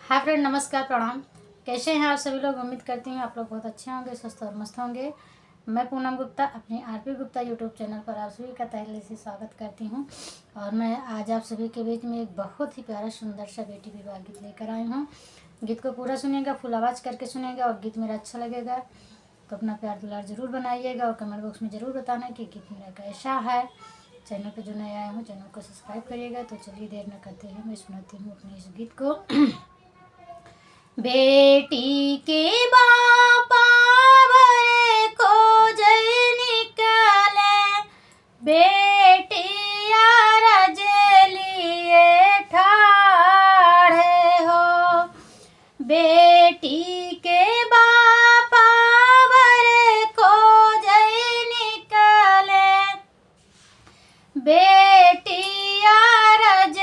Hi friend, नमस्कार, प्रणाम। कैसे हैं आप सभी लोग? उम्मीद करती हूँ आप लोग बहुत अच्छे होंगे, स्वस्थ और मस्त होंगे। मैं पूनम गुप्ता अपनी आरपी गुप्ता यूट्यूब चैनल पर आप सभी का तहे दिल से स्वागत करती हूँ। और मैं आज आप सभी के बीच में एक बहुत ही प्यारा सुंदर सा बेटी विवाह गीत लेकर आई हूँ। गीत को पूरा सुनिएगा, फुल आवाज़ करके सुनिएगा और गीत मेरा अच्छा लगेगा तो अपना प्यार दुलार ज़रूर बनाइएगा और कमेंट बॉक्स में ज़रूर बताना कि गीत मेरा कैसा है। चैनल पर जो नए आए हूँ चैनल को सब्सक्राइब करिएगा। तो चलिए देर न करते हैं, मैं सुनाती हूँ अपने इस गीत को। बेटी के बापा बरे खोज निकले, बेटिया रज लिए ठाढ़े हो। बेटी के बापा बरे खोज निकले, बेटिया रज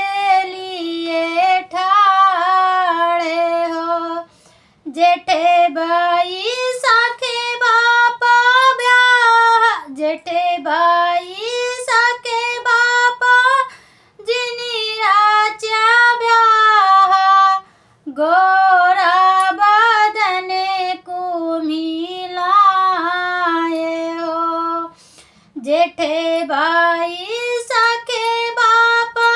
लिए ठाढ़े हो। जेठे बाई साखे बापा ब्याह, जेठे बाई साखे बापा जिनी राचा ब्याह, गोरा बदने को मिलाए हो। जेठे बाई साखे बापा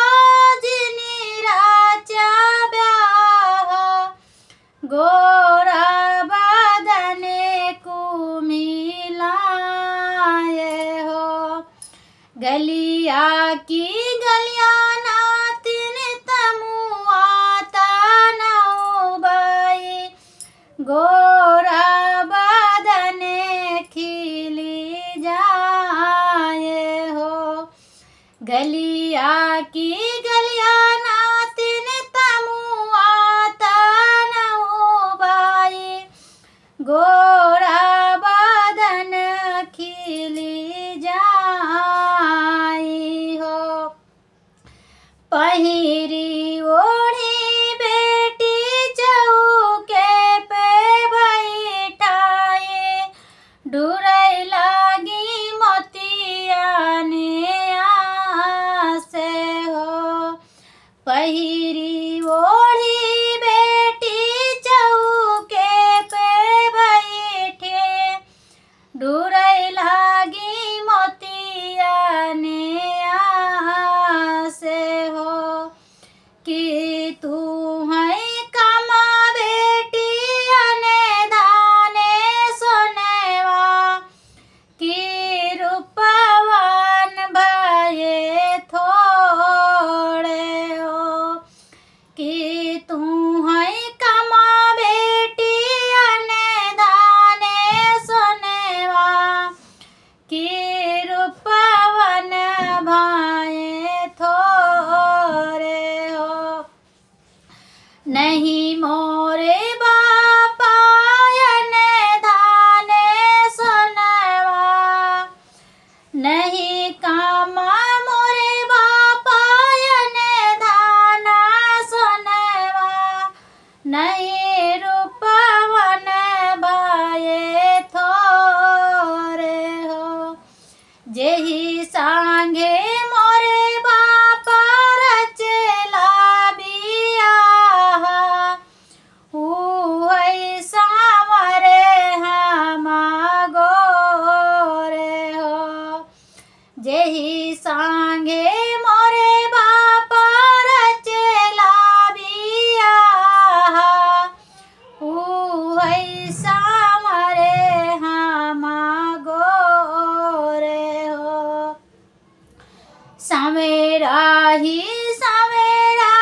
जिनी राचा ब्याह, गोरा बदने को मिलाए हो। गलिया की गलिया नातिन तमुआता नौबाई, गोरा बदने खिली जाए हो। गलिया की गलिया नातिन तमुआता नौबाई, गोरा बदन खिली जाई हो। पहिरी ओढ़ी बेटी चौके पे बैठाए, डूरै लागी मोतिया ने आसे हो। पहिरी ओढ़ी बेटी चौके पे बैठे, डूरै लागी मोतिया ने आसे हो। कि तू है कमा बेटी अने दाने सोनेवा, कि रूपवान भये थोड़े हो। कि तू है कमा बेटी अने दाने सोनेवा, कि रूपवन भाए थोरे हो। नहीं मोरे बापा अने दाने सोनेवा, नहीं कामा मोरे बापा अने दाना सोनेवा, नहीं रूपवन भाए थोरे हो। जेहि सांगे मोरे बापा रचेला बियाह, उहै सांवरे हमा गोरे हो। जेहि सांगे मोरे बापा रचेला बियाह, उहै सांवरे हमा गोरे हो। सवेरा ही सवेरा